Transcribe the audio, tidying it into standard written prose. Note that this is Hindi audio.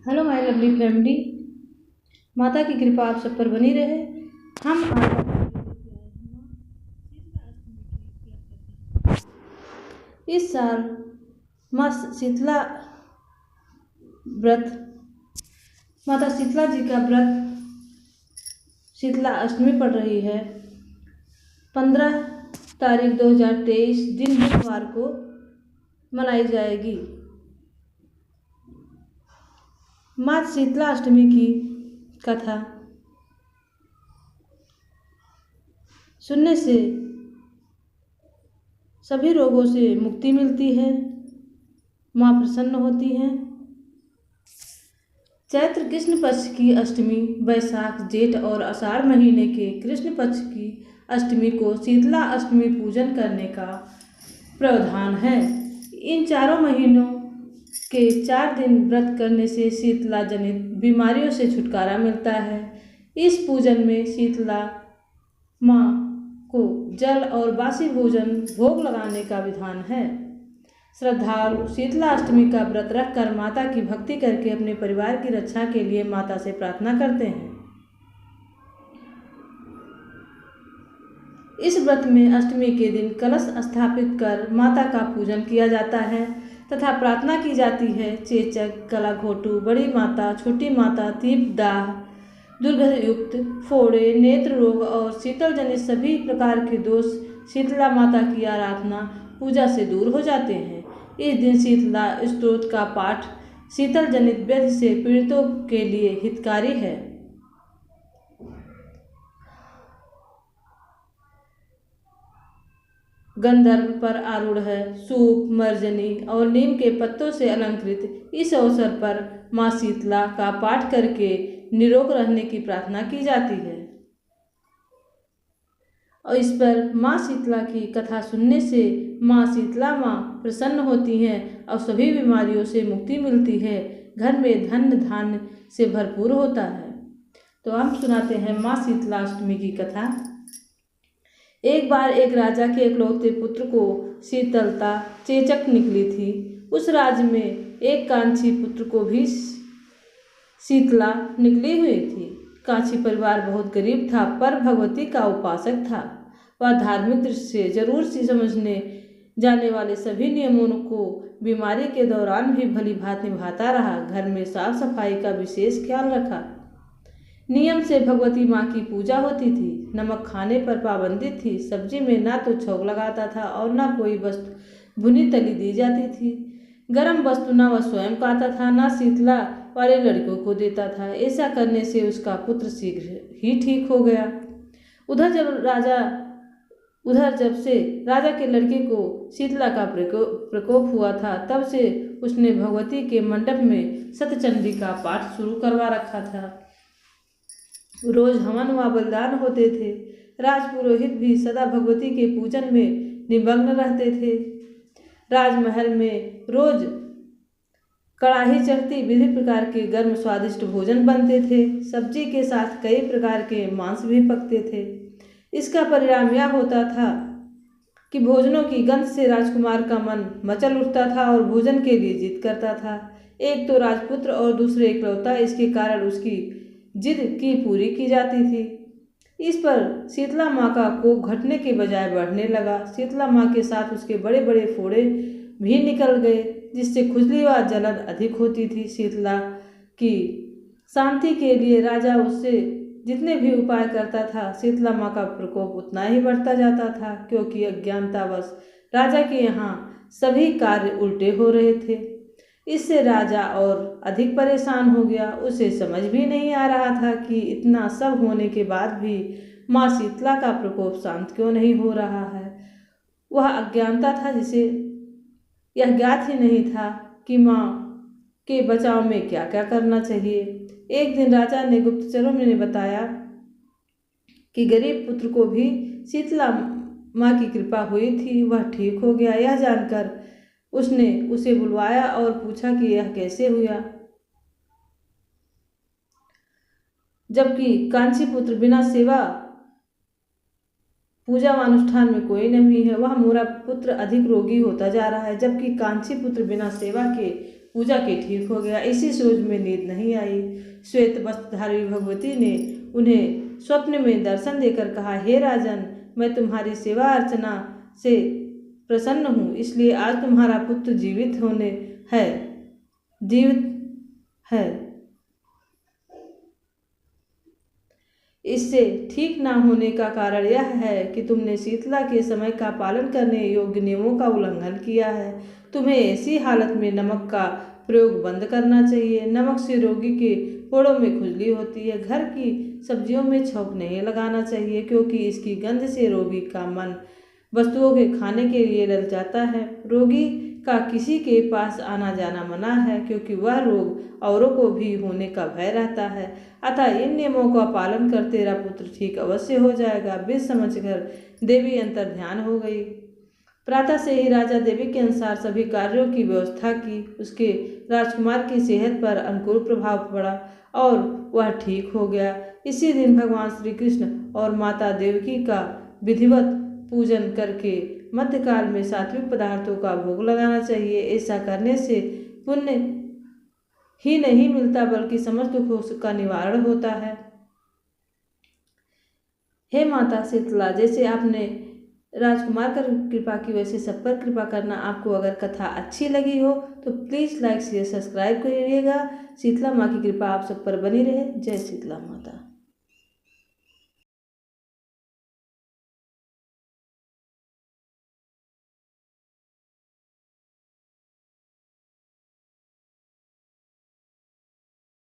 Hello my lovely family. माता की कृपा आप सब पर बनी रहे। हम इस साल माँ शीतला व्रत माता शीतला जी का व्रत शीतला अष्टमी पड़ रही है। 15 तारीख 2023 दिन बुधवार को मनाई जाएगी। माँ शीतला अष्टमी की कथा सुनने से सभी रोगों से मुक्ति मिलती है, माँ प्रसन्न होती हैं। चैत्र कृष्ण पक्ष की अष्टमी वैशाख जेठ और आषाढ़ महीने के कृष्ण पक्ष की अष्टमी को शीतला अष्टमी पूजन करने का प्रावधान है। इन चारों महीनों के 4 दिन व्रत करने से शीतला जनित बीमारियों से छुटकारा मिलता है। इस पूजन में शीतला माँ को जल और बासी भोजन भोग लगाने का विधान है। श्रद्धालु शीतला अष्टमी का व्रत रखकर माता की भक्ति करके अपने परिवार की रक्षा के लिए माता से प्रार्थना करते हैं। इस व्रत में अष्टमी के दिन कलश स्थापित कर माता का पूजन किया जाता है तथा प्रार्थना की जाती है। चेचक, गलाघोटू, बड़ी माता, छोटी माता, दीपदाह, दुर्गंधयुक्त फोड़े, नेत्र रोग और शीतल जनित सभी प्रकार के दोष शीतला माता की आराधना पूजा से दूर हो जाते हैं। इस दिन शीतला स्तोत्र का पाठ शीतल जनित व्याधि से पीड़ितों के लिए हितकारी है। गंधर्व पर आरूढ़ है। सूप, मर्जनी और नीम के पत्तों से अलंकृत इस अवसर पर माँ शीतला का पाठ करके निरोग रहने की प्रार्थना की जाती है। और इस पर माँ शीतला की कथा सुनने से माँ शीतला माँ प्रसन्न होती हैं और सभी बीमारियों से मुक्ति मिलती है। घर में धन धान्य से भरपूर होता है। तो हम सुनाते हैं माँ शीतला अष्टमी की कथा। एक बार एक राजा के इकलौते पुत्र को शीतलता चेचक निकली थी। उस राज्य में एक कांची पुत्र को भी शीतला निकली हुई थी। कांची परिवार बहुत गरीब था पर भगवती का उपासक था। वह धार्मिक दृष्टि से जरूर से समझने जाने वाले सभी नियमों को बीमारी के दौरान भी भली भांति निभाता रहा। घर में साफ सफाई का विशेष ख्याल रखा। नियम से भगवती माँ की पूजा होती थी। नमक खाने पर पाबंदी थी। सब्जी में ना तो छौंक लगाता था और ना कोई वस्तु भुनी तली दी जाती थी। गर्म वस्तु ना वह स्वयं खाता था, ना शीतला वाले लड़कों को देता था। ऐसा करने से उसका पुत्र शीघ्र ही ठीक हो गया। उधर जब से राजा के लड़के को शीतला का प्रकोप हुआ था तब से उसने भगवती के मंडप में सतचंडी का पाठ शुरू करवा रखा था। रोज हवन व बलिदान होते थे। राजपुरोहित भी सदा भगवती के पूजन में निमग्न रहते थे। राजमहल में रोज कड़ाही चढ़ती, विभिन्न प्रकार के गर्म स्वादिष्ट भोजन बनते थे। सब्जी के साथ कई प्रकार के मांस भी पकते थे। इसका परिणाम यह होता था कि भोजनों की गंध से राजकुमार का मन मचल उठता था और भोजन के लिए जिद करता था। एक तो राजपुत्र और दूसरे इकलौता, इसके कारण उसकी जिद की पूरी की जाती थी। इस पर शीतला माँ का कोप घटने के बजाय बढ़ने लगा। शीतला माँ के साथ उसके बड़े बड़े फोड़े भी निकल गए, जिससे खुजली व जलन अधिक होती थी। शीतला की शांति के लिए राजा उससे जितने भी उपाय करता था, शीतला माँ का प्रकोप उतना ही बढ़ता जाता था, क्योंकि अज्ञानतावश राजा के यहाँ सभी कार्य उल्टे हो रहे थे। इससे राजा और अधिक परेशान हो गया। उसे समझ भी नहीं आ रहा था कि इतना सब होने के बाद भी माँ शीतला का प्रकोप शांत क्यों नहीं हो रहा है। वह अज्ञानता था जिसे यह ज्ञात ही नहीं था कि माँ के बचाव में क्या क्या करना चाहिए। एक दिन राजा ने गुप्तचरों ने बताया कि गरीब पुत्र को भी शीतला माँ की कृपा हुई थी, वह ठीक हो गया। यह जानकर उसने उसे बुलवाया और पूछा कि यह कैसे हुआ, जबकि कांची पुत्र बिना सेवा पूजा व अनुष्ठान में कोई नहीं है। वह मोरा पुत्र अधिक रोगी होता जा रहा है, जबकि कांची पुत्र बिना सेवा के पूजा के ठीक हो गया। इसी सोच में नींद नहीं आई। श्वेत वस्त्रधारी भगवती ने उन्हें स्वप्न में दर्शन देकर कहा, हे राजन, मैं तुम्हारी सेवा अर्चना से प्रसन्न हूँ, इसलिए आज तुम्हारा पुत्र जीवित है। इससे ठीक ना होने का कारण यह है कि तुमने शीतला के समय का पालन करने योग्य नियमों का उल्लंघन किया है। तुम्हें ऐसी हालत में नमक का प्रयोग बंद करना चाहिए। नमक से रोगी के पोड़ों में खुजली होती है। घर की सब्जियों में छौंक नहीं लगाना चाहिए, क्योंकि इसकी गंध से रोगी का मन वस्तुओं के खाने के लिए ललचाता है। रोगी का किसी के पास आना जाना मना है, क्योंकि वह रोग औरों को भी होने का भय रहता है। अतः इन नियमों का पालन कर तेरा पुत्र ठीक अवश्य हो जाएगा। बीच समझकर देवी अंतर ध्यान हो गई। प्रातः से ही राजा देवी के अनुसार सभी कार्यों की व्यवस्था की। उसके राजकुमार की सेहत पर अनुकूल प्रभाव पड़ा और वह ठीक हो गया। इसी दिन भगवान श्री कृष्ण और माता देवकी का विधिवत पूजन करके मध्यकाल में सात्विक पदार्थों का भोग लगाना चाहिए। ऐसा करने से पुण्य ही नहीं मिलता, बल्कि समस्त दुखों का निवारण होता है। हे माता शीतला, जैसे आपने राजकुमार पर कृपा की, वैसे सब पर कृपा करना। आपको अगर कथा अच्छी लगी हो तो प्लीज़ लाइक शेयर सब्सक्राइब करिएगा। शीतला माँ की कृपा आप सब पर बनी रहे। जय शीतला माता।